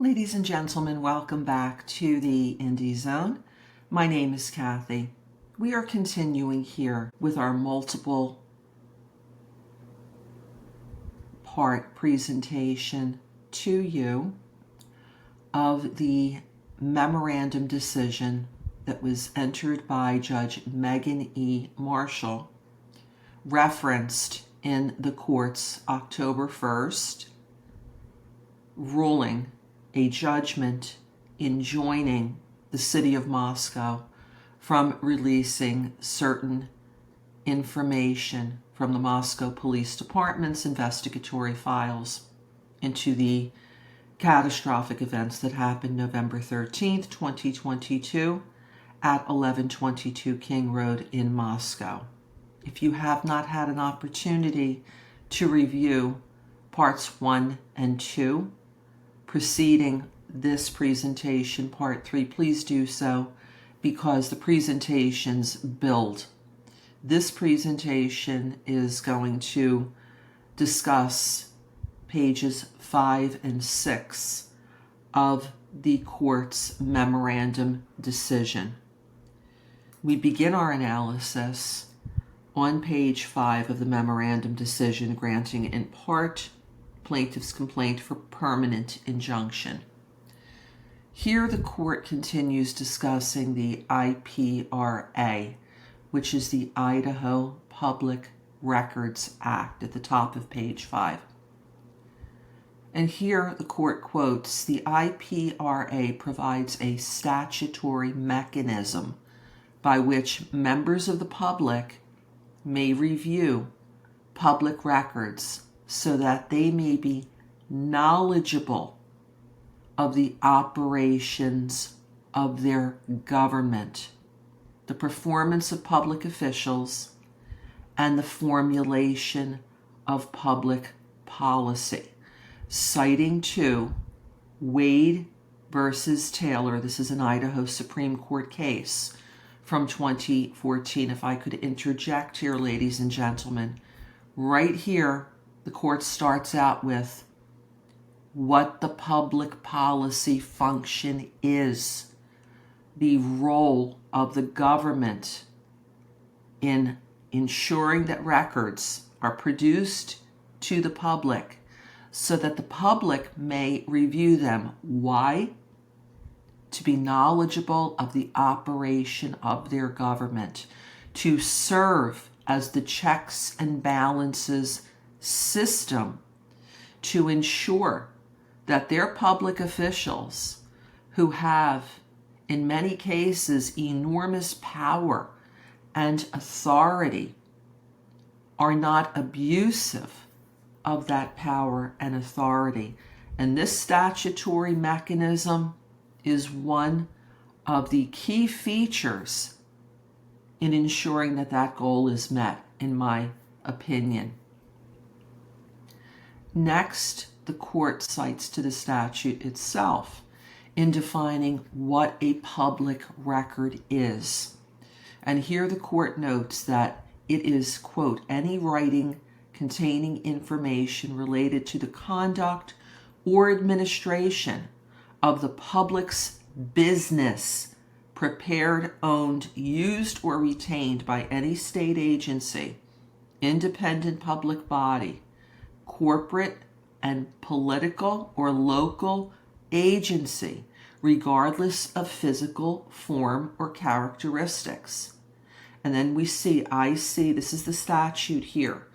Ladies and gentlemen, welcome back to the Indie Zone. My name is Kathy. We are continuing here with our multiple part presentation to you of the memorandum decision that was entered by Judge Megan E. Marshall, referenced in the court's October 1st ruling, a judgment enjoining the city of Moscow from releasing certain information from the Moscow Police Department's investigatory files into the catastrophic events that happened November 13th, 2022 at 1122 King Road in Moscow. If you have not had an opportunity to review parts 1 and 2 preceding this presentation, part 3, please do so, because the presentations build. This presentation is going to discuss pages 5 and 6 of the court's memorandum decision. We begin our analysis on page 5 of the memorandum decision, granting in part plaintiff's complaint for permanent injunction. Here the court continues discussing the IPRA, which is the Idaho Public Records Act, at the top of page 5. And here the court quotes, "The IPRA provides a statutory mechanism by which members of the public may review public records so that they may be knowledgeable of the operations of their government, the performance of public officials, and the formulation of public policy." Citing to Wade versus Taylor, this is an Idaho Supreme Court case from 2014. If I could interject here, ladies and gentlemen, right here, the court starts out with what the public policy function is, the role of the government in ensuring that records are produced to the public so that the public may review them. Why? To be knowledgeable of the operation of their government, to serve as the checks and balances system to ensure that their public officials, who have in many cases enormous power and authority, are not abusive of that power and authority. And this statutory mechanism is one of the key features in ensuring that that goal is met, in my opinion. Next, the court cites to the statute itself in defining what a public record is. And here the court notes that it is, quote, "any writing containing information related to the conduct or administration of the public's business, prepared, owned, used, or retained by any state agency, independent public body, corporate and political or local agency, regardless of physical form or characteristics." And then we see, this is the statute here.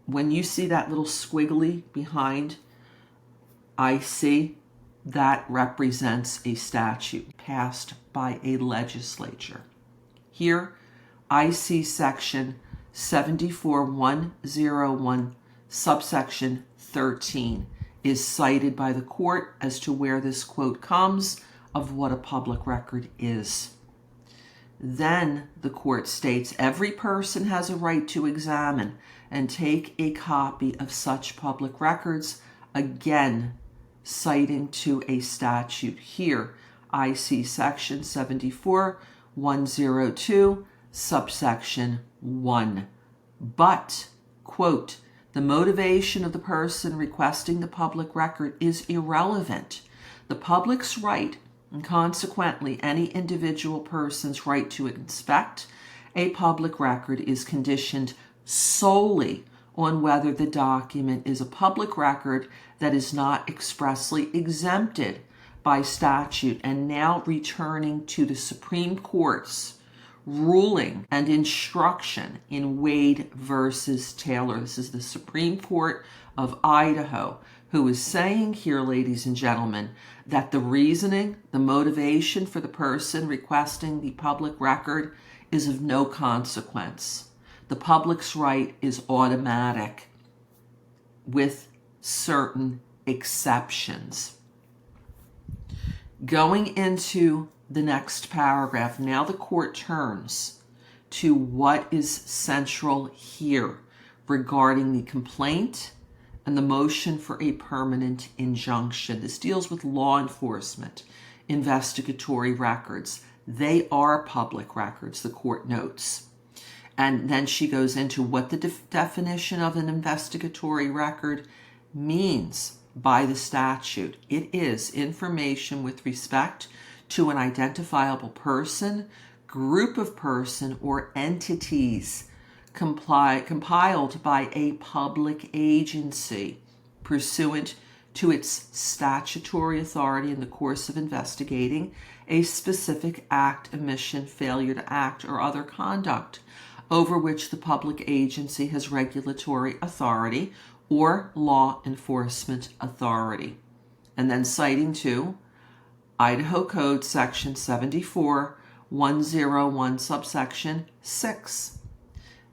When you see that little squiggly behind IC, that represents a statute passed by a legislature. Here, IC section 74101, subsection 13, is cited by the court as to where this quote comes of what a public record is. Then the court states, "Every person has a right to examine and take a copy of such public records," again citing to a statute here, IC section 74102, subsection 1. But, quote, "the motivation of the person requesting the public record is irrelevant. The public's right, and consequently any individual person's right to inspect a public record, is conditioned solely on whether the document is a public record that is not expressly exempted by statute. And now returning to the Supreme Court's ruling and instruction in Wade versus Taylor. This is the Supreme Court of Idaho, who is saying here, ladies and gentlemen, that the reasoning, the motivation for the person requesting the public record is of no consequence. The public's right is automatic with certain exceptions. Going into the next paragraph, now the court turns to what is central here regarding the complaint and the motion for a permanent injunction. This deals with law enforcement, investigatory records. They are public records, the court notes. And then she goes into what the definition of an investigatory record means by the statute. It is information with respect to an identifiable person, group of person, or entities compiled by a public agency pursuant to its statutory authority in the course of investigating a specific act, omission, failure to act, or other conduct over which the public agency has regulatory authority or law enforcement authority. And then citing to Idaho Code Section 74101, subsection 6.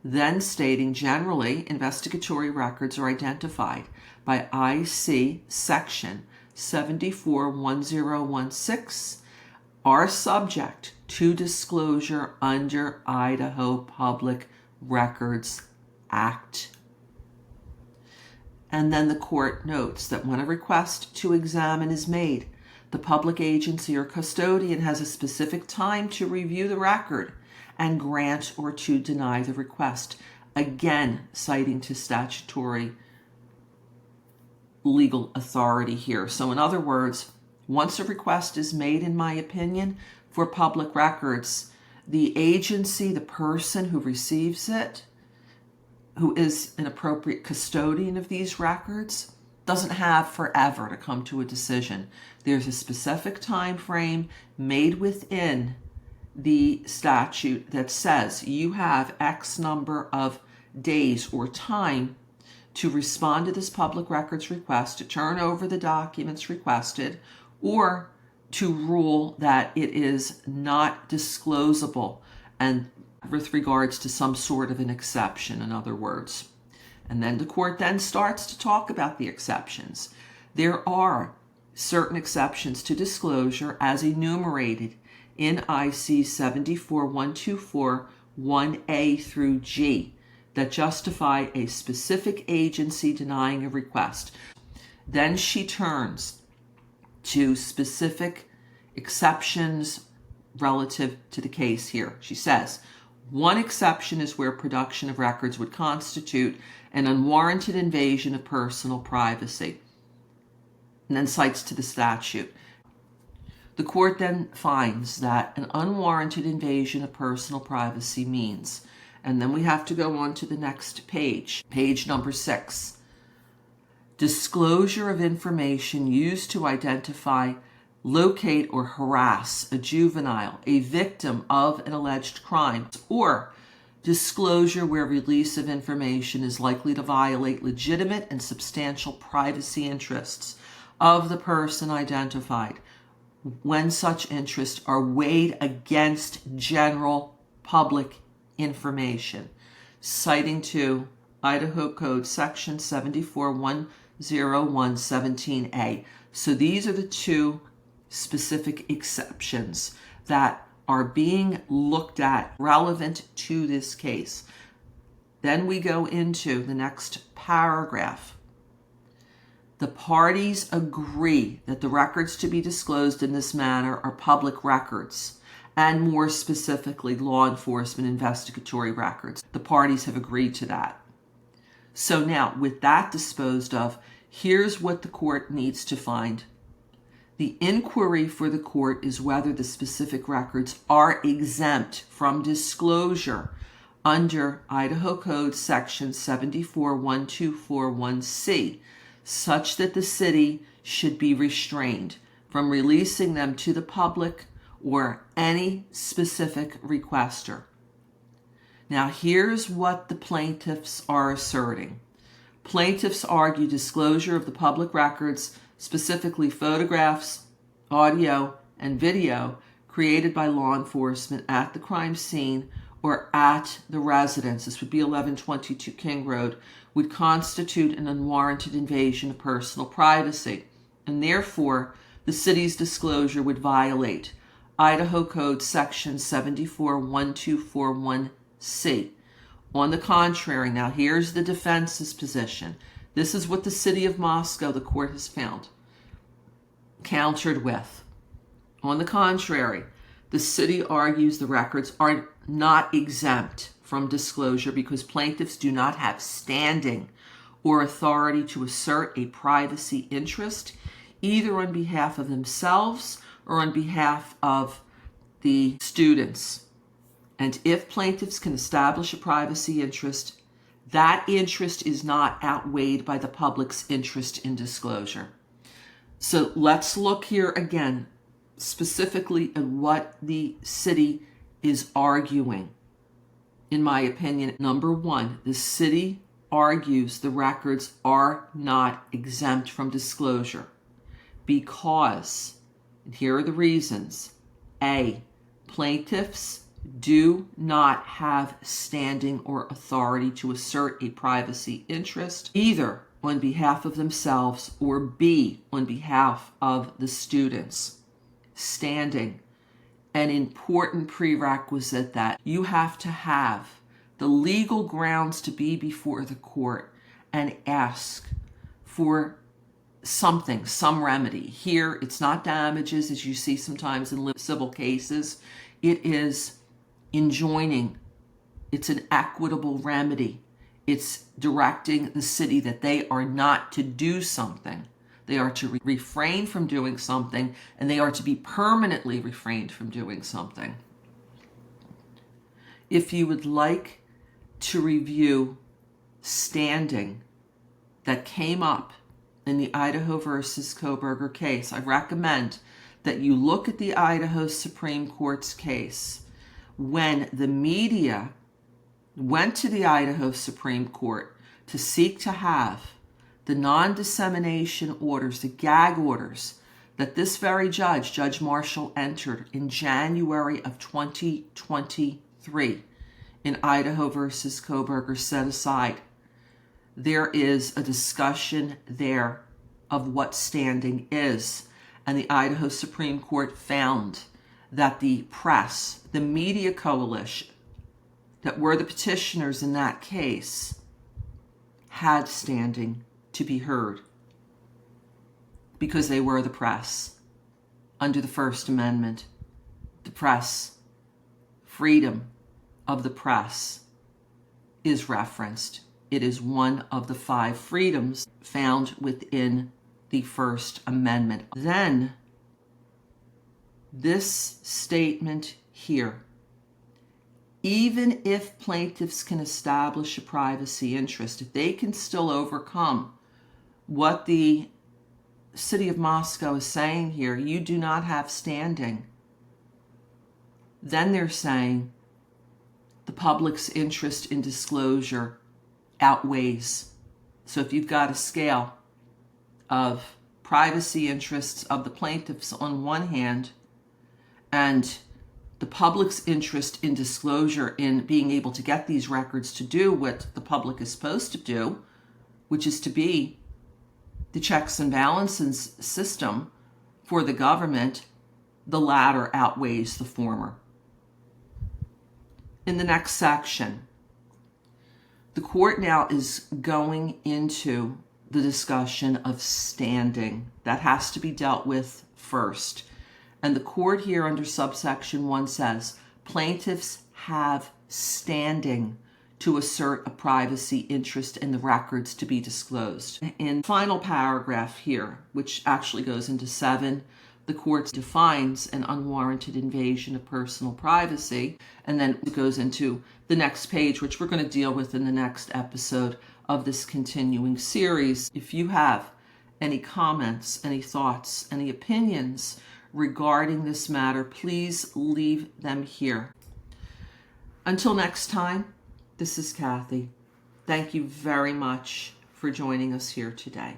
Then stating generally, investigatory records are identified by IC Section 741016 are subject to disclosure under Idaho Public Records Act. And then the court notes that when a request to examine is made, the public agency or custodian has a specific time to review the record and grant or to deny the request. Again, citing to statutory legal authority here. So in other words, once a request is made, in my opinion, for public records, the agency, the person who receives it, who is an appropriate custodian of these records, doesn't have forever to come to a decision. There's a specific time frame made within the statute that says you have X number of days or time to respond to this public records request, to turn over the documents requested, or to rule that it is not disclosable, and with regards to some sort of an exception, in other words. And then the court then starts to talk about the exceptions. There are certain exceptions to disclosure as enumerated in IC 74124 1A through G that justify a specific agency denying a request. Then she turns to specific exceptions relative to the case here. She says, one exception is where production of records would constitute an unwarranted invasion of personal privacy, and then cites to the statute. The court then finds that an unwarranted invasion of personal privacy means, and then we have to go on to the next page, page number 6. Disclosure of information used to identify, locate, or harass a juvenile, a victim of an alleged crime, or disclosure where release of information is likely to violate legitimate and substantial privacy interests of the person identified, when such interests are weighed against general public information, citing to Idaho Code Section 741017A. So these are the two specific exceptions that are being looked at relevant to this case. Then we go into the next paragraph. The parties agree that the records to be disclosed in this manner are public records, and more specifically, law enforcement investigatory records. The parties have agreed to that. So now, with that disposed of, here's what the court needs to find. The inquiry for the court is whether the specific records are exempt from disclosure under Idaho Code Section 741241C, such that the city should be restrained from releasing them to the public or any specific requester. Now, here's what the plaintiffs are asserting. Plaintiffs argue disclosure of the public records, specifically photographs, audio, and video created by law enforcement at the crime scene or at the residence, this would be 1122 King Road, would constitute an unwarranted invasion of personal privacy, and therefore the city's disclosure would violate Idaho Code Section 741241C. On the contrary, now here's the defense's position. This is what the city of Moscow, the court has found, countered with. On the contrary, the city argues the records are not exempt from disclosure because plaintiffs do not have standing or authority to assert a privacy interest, either on behalf of themselves or on behalf of the students. And if plaintiffs can establish a privacy interest, that interest is not outweighed by the public's interest in disclosure. So let's look here again, specifically at what the city is arguing. In my opinion, number one, the city argues the records are not exempt from disclosure because, and here are the reasons. A, plaintiffs do not have standing or authority to assert a privacy interest, either on behalf of themselves or B, on behalf of the students. Standing, an important prerequisite that you have to have the legal grounds to be before the court and ask for something, some remedy. Here, it's not damages, as you see sometimes in civil cases. It is enjoining. It's an equitable remedy. It's directing the city that they are not to do something. They are to refrain from doing something, and they are to be permanently refrained from doing something. If you would like to review standing that came up in the Idaho versus Koberger case, I recommend that you look at the Idaho Supreme Court's case. When the media went to the Idaho Supreme Court to seek to have the non-dissemination orders, the gag orders, that this very judge, Judge Marshall, entered in January of 2023 in Idaho versus Koberger set aside, there is a discussion there of what standing is. And the Idaho Supreme Court found that the press, the media coalition that were the petitioners in that case, had standing to be heard because they were the press under the First Amendment. The press, freedom of the press is referenced. It is one of the 5 freedoms found within the First Amendment. Then, this statement here, even if plaintiffs can establish a privacy interest, if they can still overcome what the city of Moscow is saying here, you do not have standing, then they're saying the public's interest in disclosure outweighs. So if you've got a scale of privacy interests of the plaintiffs on one hand and the public's interest in disclosure in being able to get these records to do what the public is supposed to do, which is to be the checks and balances system for the government, the latter outweighs the former. In the next section, the court now is going into the discussion of standing. That has to be dealt with first. And the court here under subsection 1 says, plaintiffs have standing to assert a privacy interest in the records to be disclosed. In the final paragraph here, which actually goes into 7, the court defines an unwarranted invasion of personal privacy, and then it goes into the next page, which we're going to deal with in the next episode of this continuing series. If you have any comments, any thoughts, any opinions regarding this matter, please leave them here. Until next time, this is Kathy. Thank you very much for joining us here today.